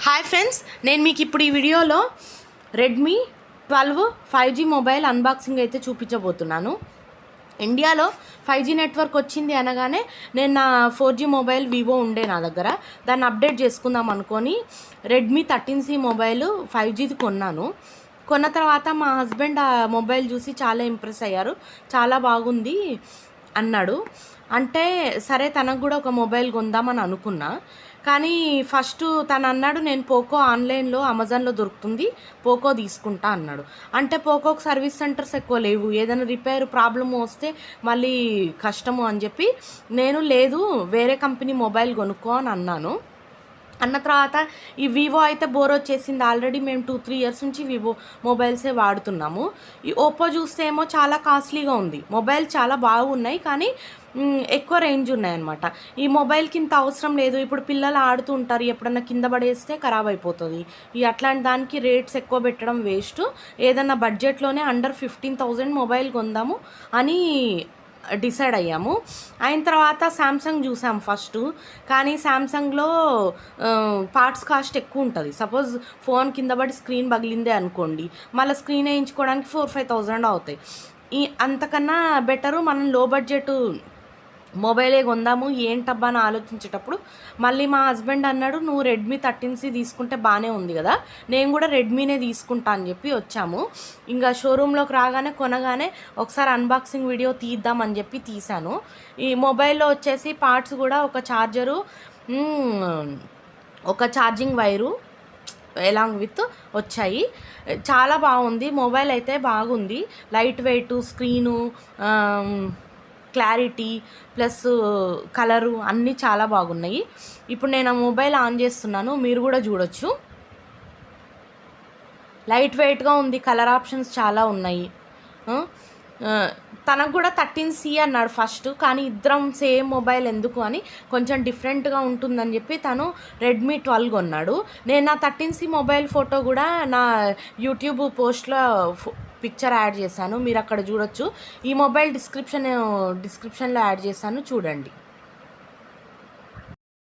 Hi friends, నేను మీకు ఇప్పుడు ఈ వీడియోలో రెడ్మీ 12 5G మొబైల్ అన్బాక్సింగ్ అయితే చూపించబోతున్నాను. ఇండియాలో 5G నెట్వర్క్ వచ్చింది అనగానే నేను నా 4G మొబైల్ వివో ఉండే నా దగ్గర, దాన్ని అప్డేట్ చేసుకుందాం అనుకొని రెడ్మీ 13C మొబైల్ 5Gది కొన్నాను. కొన్న తర్వాత మా హస్బెండ్ ఆ మొబైల్ చూసి చాలా ఇంప్రెస్ అయ్యారు. చాలా బాగుంది అన్నాడు. అంటే సరే తనకు కూడా ఒక మొబైల్ కొందామని అనుకున్నా. కానీ ఫస్ట్ తను అన్నాడు, నేను పోకో ఆన్లైన్లో అమెజాన్లో దొరుకుతుంది, పోకో తీసుకుంటా అన్నాడు. అంటే పోకోకి సర్వీస్ సెంటర్స్ ఎక్కువ లేవు, ఏదైనా రిపేర్ ప్రాబ్లమ్ వస్తే మళ్ళీ కష్టము అని చెప్పి నేను లేదు వేరే కంపెనీ మొబైల్ కొనుక్కో అని అన్నాను. అన్న తర్వాత ఈ వివో అయితే బోర్ వచ్చేసింది. ఆల్రెడీ మేము 2-3 ఇయర్స్ నుంచి వివో మొబైల్సే వాడుతున్నాము. ఈ ఓప్పో చూస్తే ఏమో చాలా కాస్ట్లీగా ఉంది. మొబైల్ చాలా బాగున్నాయి కానీ ఎక్కువ రేంజ్ ఉన్నాయన్నమాట. ఈ మొబైల్కి ఇంత అవసరం లేదు. ఇప్పుడు పిల్లలు ఆడుతూ ఉంటారు, ఎప్పుడన్నా కింద పడేస్తే ఖరాబ్ అయిపోతుంది. ఈ అట్లాంటి దానికి రేట్స్ ఎక్కువ పెట్టడం వేస్ట్. ఏదన్నా బడ్జెట్లోనే అండర్ 15,000 మొబైల్ కొందాము అని డిసైడ్ అయ్యాము. అయిన తర్వాత శాంసంగ్ చూసాం ఫస్ట్. కానీ శాంసంగ్లో పార్ట్స్ కాస్ట్ ఎక్కువ ఉంటుంది. సపోజ్ ఫోన్ కింద పడి స్క్రీన్ పగిలిందే అనుకోండి, మళ్ళీ స్క్రీన్ వేయించుకోవడానికి 4-5,000 అవుతాయి. అంతకన్నా బెటరు మనం లో బడ్జెట్ మొబైలే కొందాము ఏంటబ్బా అని ఆలోచించేటప్పుడు మళ్ళీ మా హస్బెండ్ అన్నాడు, నువ్వు రెడ్మీ 13C తీసుకుంటే బాగానే ఉంది కదా, నేను కూడా రెడ్మీనే తీసుకుంటా అని చెప్పి వచ్చాము. ఇంకా షోరూంలోకి రాగానే కొనగానే ఒకసారి అన్బాక్సింగ్ వీడియో తీద్దామని చెప్పి తీశాను. ఈ మొబైల్లో వచ్చేసి పార్ట్స్ కూడా ఒక ఛార్జరు, ఒక ఛార్జింగ్ వైరు ఎలాంగ్ విత్ వచ్చాయి. చాలా బాగుంది మొబైల్ అయితే, బాగుంది. Light weight, screen, clarity plus colour అన్నీ చాలా బాగున్నాయి. ఇప్పుడు నేను ఆ మొబైల్ ఆన్ చేస్తున్నాను, మీరు కూడా చూడొచ్చు. లైట్ వెయిట్గా ఉంది, కలర్ ఆప్షన్స్ చాలా ఉన్నాయి. తనకు కూడా 13C అన్నాడు ఫస్ట్, కానీ ఇద్దరం సేమ్ మొబైల్ ఎందుకు అని కొంచెం డిఫరెంట్గా ఉంటుందని చెప్పి తను రెడ్మీ 12 కొన్నాడు. నేను నా 13C మొబైల్ ఫోటో కూడా నా యూట్యూబ్ పోస్ట్లో పిక్చర్ యాడ్ చేశాను, మీరు అక్కడ చూడొచ్చు. ఈ మొబైల్ డిస్క్రిప్షన్లో యాడ్ చేశాను, చూడండి.